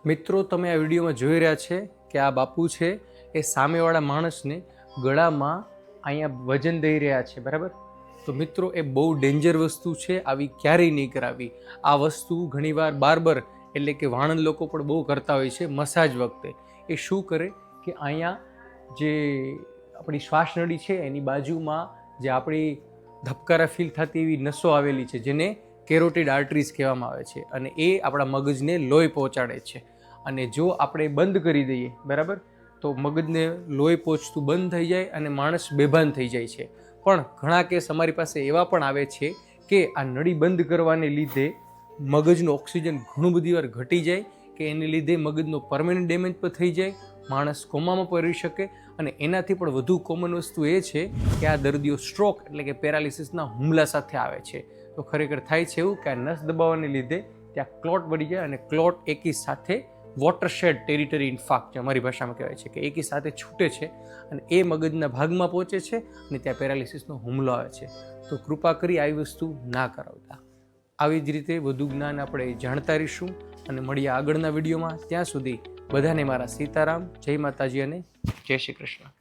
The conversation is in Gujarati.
મિત્રો, તમે આ વિડીયોમાં જોઈ રહ્યા છે કે આ બાપુ છે એ સામેવાળા માણસને ગળામાં અહીંયા વજન દઈ રહ્યા છે, બરાબર? તો મિત્રો, એ બહુ ડેન્જર વસ્તુ છે, આવી ક્યારેય નહીં કરાવી. આ વસ્તુ ઘણીવાર બાર્બર એટલે કે વાણંદ લોકો પણ બહુ કરતા હોય છે. મસાજ વખતે એ શું કરે કે અહીંયા જે આપણી શ્વાસ નળી છે એની બાજુમાં જે આપણી ધબકારા ફીલ થતી એવી નસો આવેલી છે જેને કેરોટિડ આર્ટરીઝ કહેવામાં આવે છે, અને એ આપણા મગજને લોહી પહોંચાડે છે. અને જો આપણે બંધ કરી દઈએ, બરાબર, તો મગજને લોહી પહોંચતું બંધ થઈ જાય અને માણસ બેભાન થઈ જાય છે. પણ ઘણા કેસ અમારી પાસે એવા પણ આવે છે કે આ નળી બંધ કરવાને લીધે મગજનું ઓક્સિજન ઘણું બધી વાર ઘટી જાય કે એને લીધે મગજનો પરમેનન્ટ ડેમેજ પણ થઈ જાય, માણસ કોમામાં પણ રહી શકે. અને એનાથી પણ વધુ કોમન વસ્તુ એ છે કે આ દર્દીઓ સ્ટ્રોક એટલે કે પેરાલિસિસના હુમલા સાથે આવે છે. તો ખરેખર થાય છે એવું કે આ નસ દબાવવાને લીધે ત્યાં ક્લોટ બની જાય અને ક્લોટ એકી સાથે વોટરશેડ ટેરિટરી ઇન્ફાર્ક્ટ જે અમારી ભાષામાં કહેવાય છે કે એકી સાથે છૂટે છે અને એ મગજના ભાગમાં પહોંચે છે અને ત્યાં પેરાલિસિસનો હુમલો આવે છે. તો કૃપા કરી આવી વસ્તુ ના કરાવતા. આવી જ રીતે વધુ જ્ઞાન આપણે જાણતા રહીશું અને મળીએ આગળના વિડીયોમાં. ત્યાં સુધી બધાને મારા સીતારામ, જય માતાજી અને જય શ્રી કૃષ્ણ.